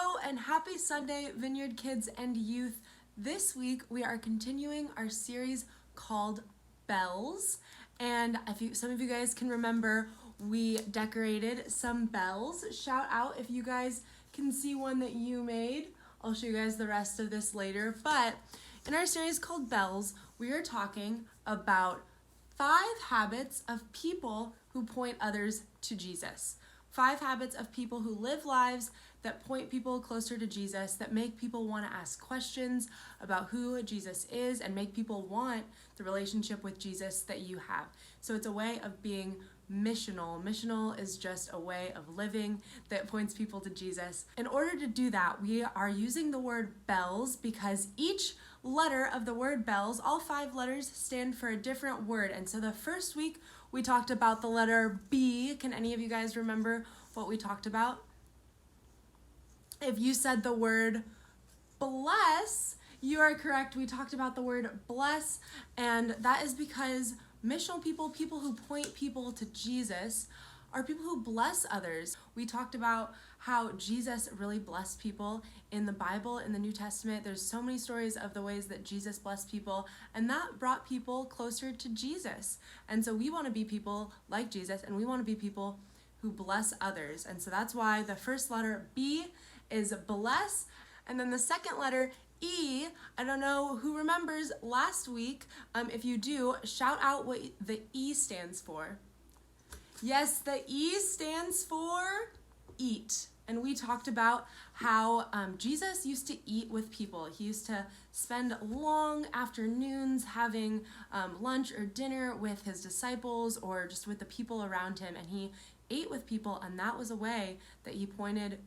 Hello and happy Sunday, Vineyard Kids and Youth. This week we are continuing our series called Bells. And some of you guys can remember, we decorated some bells. Shout out if you guys can see one that you made. I'll show you guys the rest of this later. But in our series called Bells, we are talking about 5 habits of people who point others to Jesus. 5 habits of people who live lives that point people closer to Jesus, that make people want to ask questions about who Jesus is and make people want the relationship with Jesus that you have. So it's a way of being missional. Missional is just a way of living that points people to Jesus. In order to do that, we are using the word bells because each letter of the word bells, all 5 letters, stand for a different word. And so the first week we talked about the letter B. Can any of you guys remember what we talked about? If you said the word bless, you are correct. We talked about the word bless, and that is because missional people, people who point people to Jesus, are people who bless others. We talked about how Jesus really blessed people in the Bible, in the New Testament. There's so many stories of the ways that Jesus blessed people, and that brought people closer to Jesus. And so we want to be people like Jesus, and we want to be people who bless others. And so that's why the first letter B is bless, and then the second letter E. I don't know who remembers last week. If you do, shout out what the E stands for. Yes, the E stands for eat. And we talked about how Jesus used to eat with people. He used to spend long afternoons having lunch or dinner with his disciples or just with the people around him, and he ate with people, and that was a way that he pointed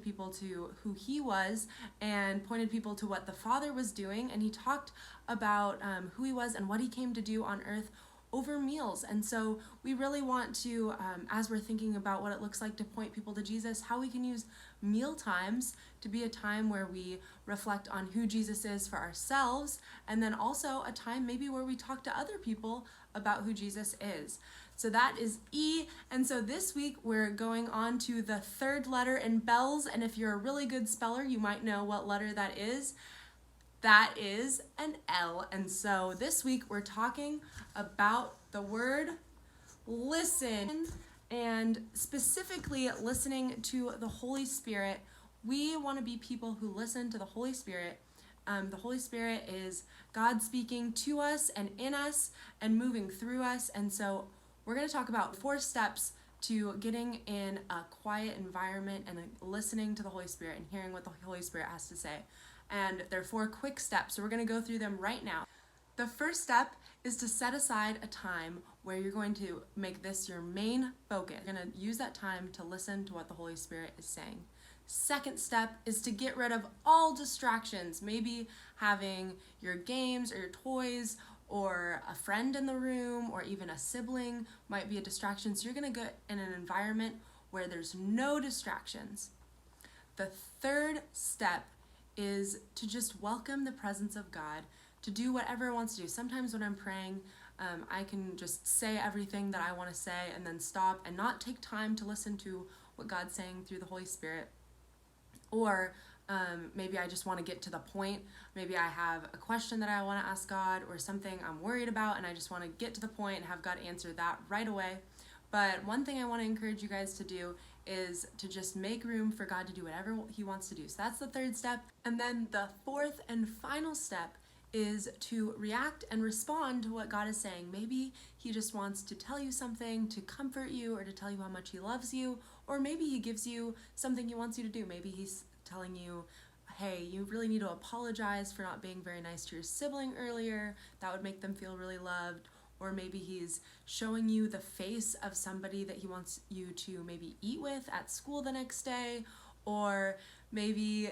people to who he was and pointed people to what the Father was doing, and he talked about who he was and what he came to do on earth over meals. And so we really want to, as we're thinking about what it looks like to point people to Jesus, how we can use meal times to be a time where we reflect on who Jesus is for ourselves, and then also a time maybe where we talk to other people about who Jesus is. So that is E. And so this week we're going on to the third letter in bells, and if you're a really good speller, you might know what letter that is. That is an L. And so this week we're talking about the word listen, and specifically listening to the Holy Spirit. We want to be people who listen to the Holy Spirit. The Holy Spirit is God speaking to us and in us and moving through us. And so we're going to talk about 4 steps to getting in a quiet environment and listening to the Holy Spirit and hearing what the Holy Spirit has to say. And there are 4 quick steps, so we're going to go through them right now. The first step is to set aside a time where you're going to make this your main focus. You're going to use that time to listen to what the Holy Spirit is saying. Second step is to get rid of all distractions, maybe having your games or your toys or a friend in the room or even a sibling might be a distraction. So you're going to get in an environment where there's no distractions. The third step is to just welcome the presence of God, to do whatever it wants to do. Sometimes when I'm praying, I can just say everything that I want to say and then stop and not take time to listen to what God's saying through the Holy Spirit. Or maybe I just want to get to the point. Maybe I have a question that I want to ask God or something I'm worried about, and I just want to get to the point and have God answer that right away. But one thing I want to encourage you guys to do is to just make room for God to do whatever he wants to do. So that's the third step. And then the fourth and final step is to react and respond to what God is saying. Maybe he just wants to tell you something to comfort you or to tell you how much he loves you, or maybe he gives you something he wants you to do. Maybe he's telling you, hey, you really need to apologize for not being very nice to your sibling earlier. That would make them feel really loved. Or maybe he's showing you the face of somebody that he wants you to maybe eat with at school the next day. Or maybe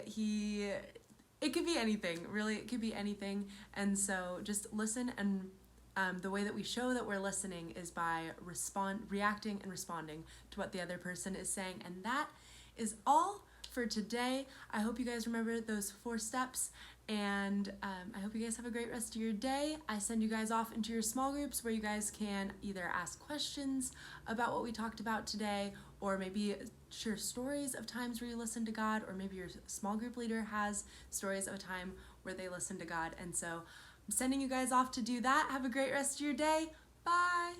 it could be anything, really, it could be anything. And so just listen, and the way that we show that we're listening is by reacting and responding to what the other person is saying. And that is all for today. I hope you guys remember those 4 steps, and I hope you guys have a great rest of your day. I send you guys off into your small groups where you guys can either ask questions about what we talked about today, or maybe share stories of times where you listen to God, or maybe your small group leader has stories of a time where they listen to God. And so I'm sending you guys off to do that. Have a great rest of your day. Bye.